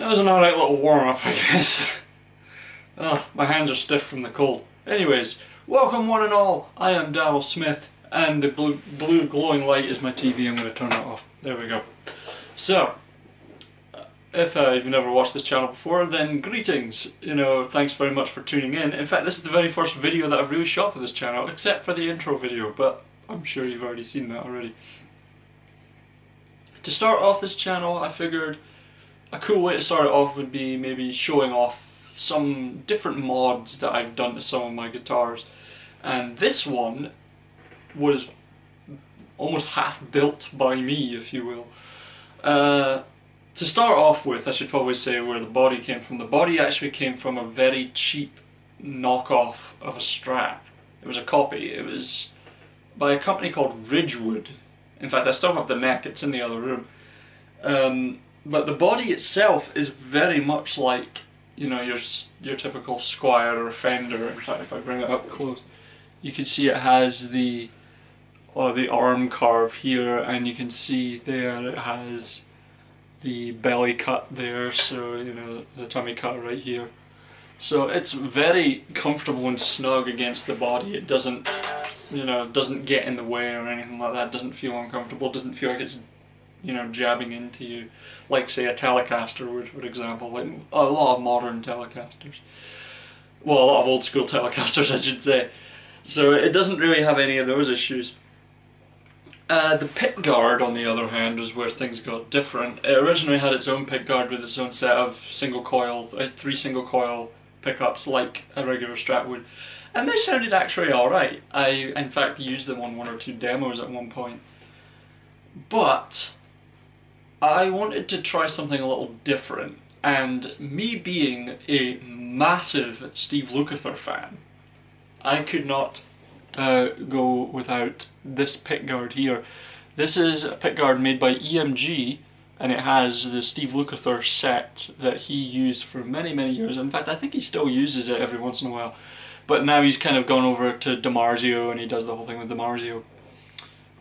That was an alright little warm-up, I guess. Oh, my hands are stiff from the cold. Anyways, welcome one and all. I am Daryl Smith, and the blue glowing light is my TV. I'm going to turn that off. There we go. So, if you've never watched this channel before, then greetings. You know, thanks very much for tuning in. In fact, this is the very first video that I've really shot for this channel, except for the intro video, but I'm sure you've already seen that already. To start off this channel, I figured a cool way to start it off would be maybe showing off some different mods that I've done to some of my guitars. And this one was almost half built by me, if you will. To start off with, I should probably say where the body came from. The body actually came from a very cheap knockoff of a Strat. It was a copy. It was by a company called Ridgewood. In fact, I still have the neck, it's in the other room. But the body itself is very much like, you know, your typical Squire or Fender. In fact, if I bring it up close, you can see it has the arm carve here, and you can see there it has the belly cut there, so you know, the tummy cut right here. So it's very comfortable and snug against the body. It doesn't, you know, doesn't get in the way or anything like that. Doesn't feel uncomfortable. Doesn't feel like it's, you know, jabbing into you, like say a Telecaster would, for example, like a lot of modern Telecasters. Well, a lot of old school Telecasters, I should say. So it doesn't really have any of those issues. The pickguard, on the other hand, was where things got different. It originally had its own pickguard with its own set of single coil, 3 single coil pickups like a regular Strat would. And they sounded actually alright. I, in fact, used them on 1 or 2 demos at one point. But I wanted to try something a little different, and me being a massive Steve Lukather fan, I could not go without this pickguard here. This is a pickguard made by EMG, and it has the Steve Lukather set that he used for many, many years. In fact, I think he still uses it every once in a while, but now he's kind of gone over to DiMarzio and he does the whole thing with DiMarzio.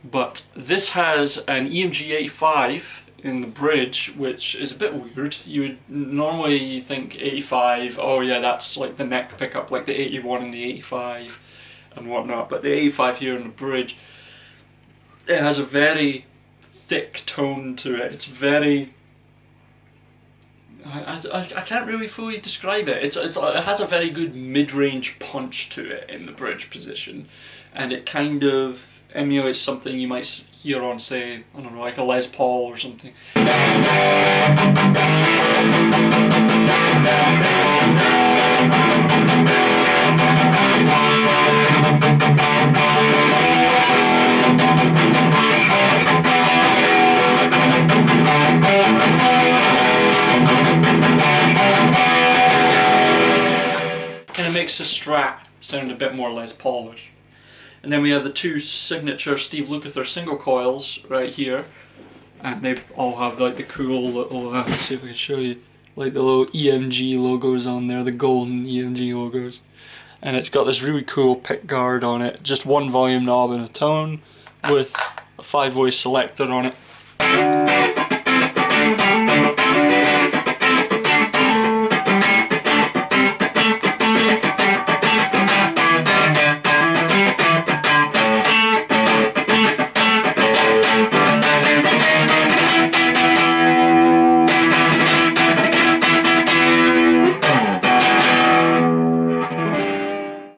But this has an EMG 85 in the bridge, which is a bit weird. You would normally think 85, oh yeah, that's like the neck pickup, like the 81 and the 85 and whatnot, but the 85 here in the bridge, it has a very thick tone to it. It's very, I can't really fully describe it. It has a very good mid-range punch to it in the bridge position, and it kind of emulates something you might hear on, say, I don't know, like a Les Paul or something. Kind of makes the Strat sound a bit more Les Paulish. And then we have the 2 signature Steve Lukather single coils right here, and they all have like the cool little, let's see if I can show you, like the little EMG logos on there, the golden EMG logos. And it's got this really cool pickguard on it, just 1 volume knob and a tone with a 5-way selector on it.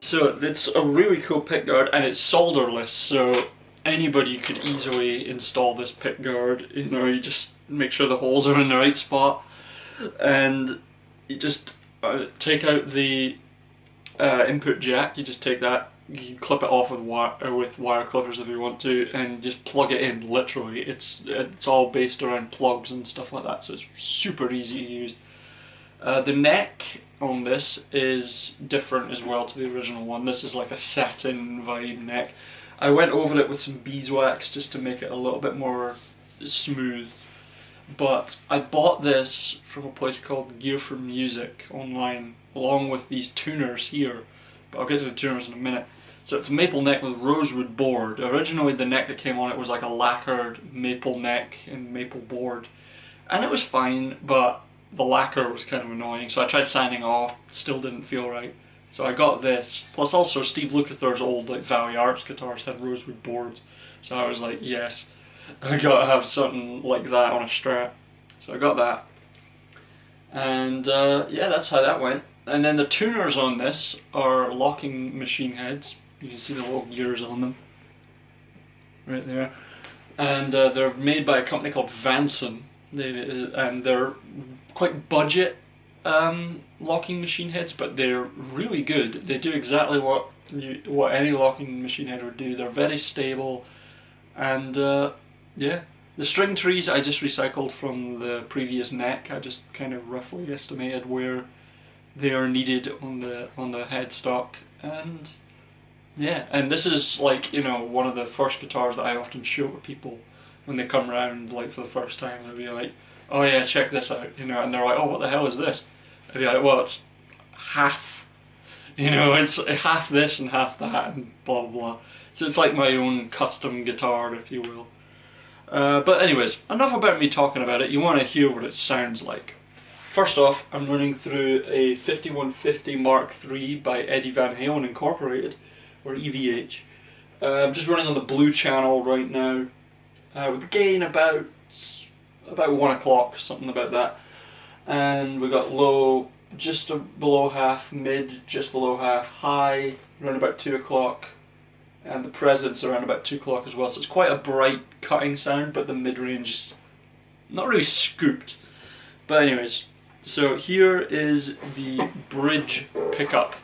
So it's a really cool pickguard, and it's solderless, so anybody could easily install this pickguard. You know, you just make sure the holes are in the right spot, and you just take out the input jack. You just take that, you can clip it off with wire clippers if you want to, and just plug it in. Literally, it's all based around plugs and stuff like that, so it's super easy to use. The neck on this is different as well to the original one. This is like a satin vibe neck. I went over it with some beeswax just to make it a little bit more smooth, but I bought this from a place called Gear for Music online, along with these tuners here, but I'll get to the tuners in a minute. So it's a maple neck with rosewood board. Originally the neck that came on it was like a lacquered maple neck and maple board, and it was fine, but the lacquer was kind of annoying, so I tried sanding off, still didn't feel right. So I got this, plus also Steve Lukather's old like Valley Arts guitars had rosewood boards, so I was like, yes, I gotta have something like that on a Strat. So I got that, and yeah, that's how that went. And then the tuners on this are locking machine heads. You can see the little gears on them, right there. And they're made by a company called Vanson, and they're quite budget locking machine heads, but they're really good. They do exactly what any locking machine head would do. They're very stable, and yeah. The string trees I just recycled from the previous neck. I just kind of roughly estimated where they are needed on the headstock, and yeah. And this is like, you know, one of the first guitars that I often show to people when they come around like for the first time. I'll be like, oh yeah, check this out, you know, and they're like, oh, what the hell is this? I'd be like, well, it's half, you know, it's half this and half that and blah blah blah. So it's like my own custom guitar, if you will. But anyways, enough about me talking about it. You want to hear what it sounds like. First off, I'm running through a 5150 Mark III by Eddie Van Halen Incorporated, or EVH. I'm just running on the blue channel right now, with the gain about 1 o'clock, something about that. And we got low just below half, mid just below half, high around about 2 o'clock, and the presence around about 2 o'clock as well. So it's quite a bright cutting sound, but the mid-range is not really scooped. But anyways, so here is the bridge pickup.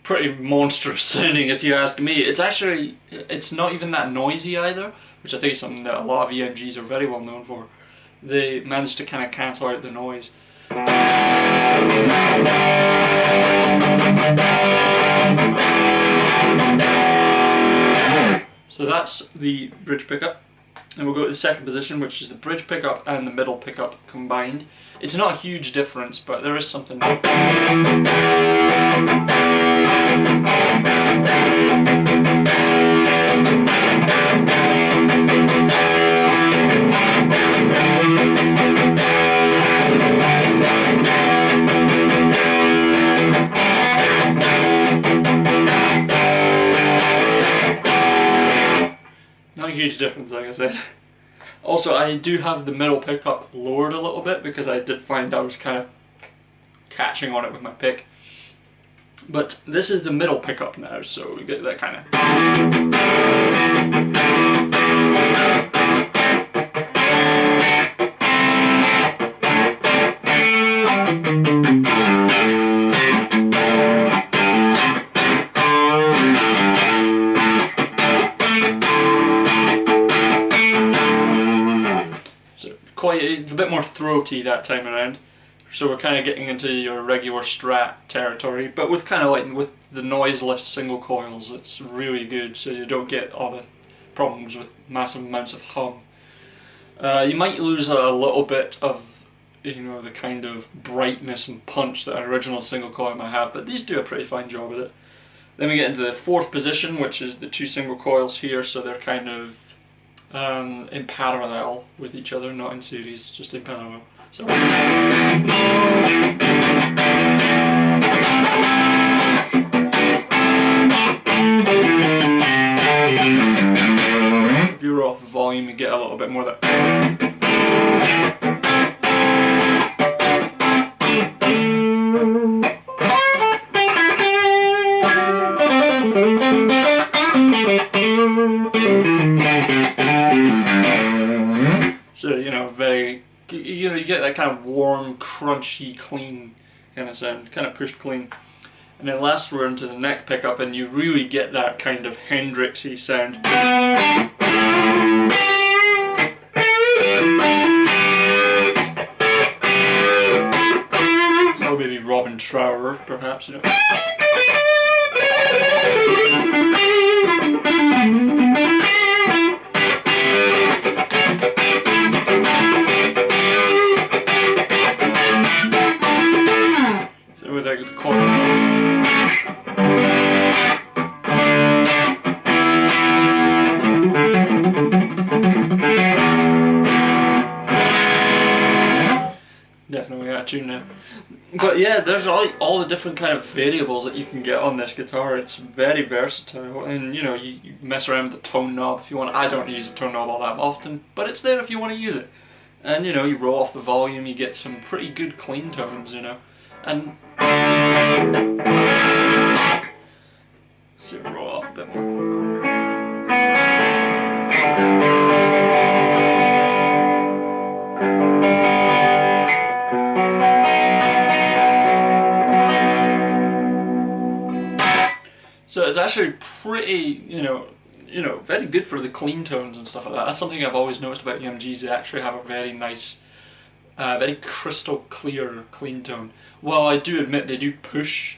Pretty monstrous sounding, if you ask me. It's not even that noisy either, which I think is something that a lot of EMGs are very well known for. They manage to kind of cancel out the noise. So that's the bridge pickup. And we'll go to the second position, which is the bridge pickup and the middle pickup combined. It's not a huge difference, but there is something. Not a huge difference, like I said. Also, I do have the middle pickup lowered a little bit because I did find I was kind of catching on it with my pick. But this is the middle pickup now, so we get that kind of. It's a bit more throaty that time around, so we're kind of getting into your regular Strat territory, but with kind of like with the noiseless single coils, it's really good, so you don't get all the problems with massive amounts of hum. You might lose a little bit of, you know, the kind of brightness and punch that an original single coil might have, but these do a pretty fine job with it. Then we get into the fourth position, which is the two single coils here, so they're kind of in parallel with each other, not in series, just in parallel. So if you're off the volume, you get a little bit more of that. So, you know, you get that kind of warm, crunchy, clean kind of sound, kind of pushed clean. And then last we're into the neck pickup, and you really get that kind of Hendrixy sound. shower, perhaps, you know. So with like the chord. Definitely out of tune now. But yeah, there's all the different kind of variables that you can get on this guitar. It's very versatile, and you know, you mess around with the tone knob if you want. I don't use the tone knob all that often, but it's there if you want to use it. And you know, you roll off the volume, you get some pretty good clean tones, you know. And so roll off a bit more. So it's actually pretty, you know, very good for the clean tones and stuff like that. That's something I've always noticed about EMGs. They actually have a very nice, very crystal clear clean tone. While I do admit they do push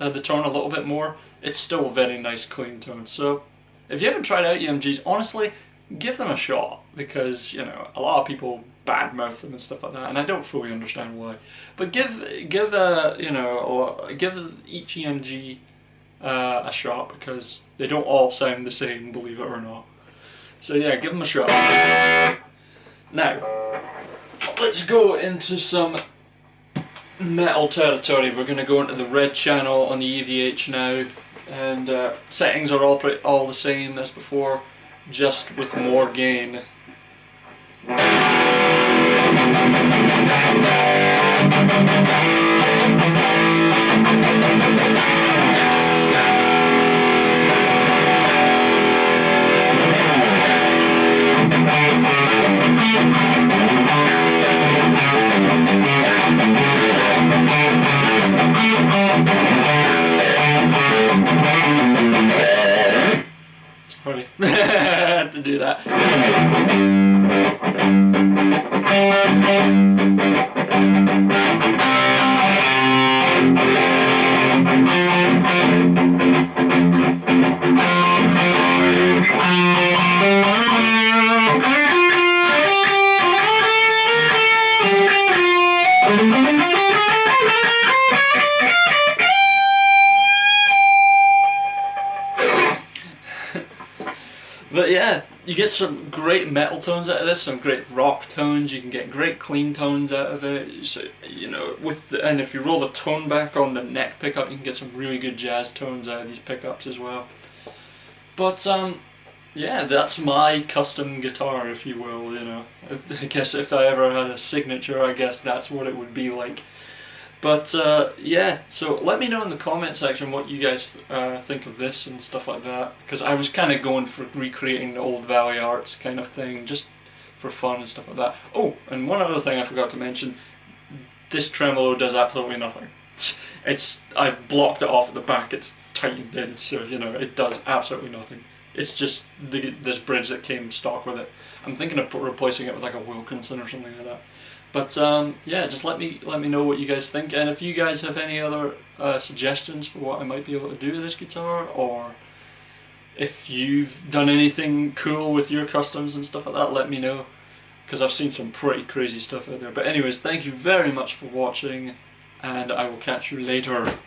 the tone a little bit more, it's still a very nice clean tone. So if you haven't tried out EMGs, honestly, give them a shot, because you know, a lot of people badmouth them and stuff like that, and I don't fully understand why. But give each EMG a shot, because they don't all sound the same, believe it or not. So yeah, give them a shot. Now, let's go into some metal territory. We're going to go into the red channel on the EVH now, and settings are all the same as before, just with more gain. Sorry, I had to do that. But yeah, you get some great metal tones out of this, some great rock tones. You can get great clean tones out of it. So, you know, and if you roll the tone back on the neck pickup, you can get some really good jazz tones out of these pickups as well. But yeah, that's my custom guitar, if you will. You know, I guess if I ever had a signature, I guess that's what it would be like. But yeah, so let me know in the comment section what you guys think of this and stuff like that, because I was kind of going for recreating the old Valley Arts kind of thing, just for fun and stuff like that. Oh, and one other thing I forgot to mention, this tremolo does absolutely nothing. I've blocked it off at the back, it's tightened in, so you know, it does absolutely nothing. It's just this bridge that came stock with it. I'm thinking of replacing it with like a Wilkinson or something like that. But yeah, just let me know what you guys think, and if you guys have any other suggestions for what I might be able to do with this guitar, or if you've done anything cool with your customs and stuff like that, let me know, because I've seen some pretty crazy stuff out there. But anyways, thank you very much for watching, and I will catch you later.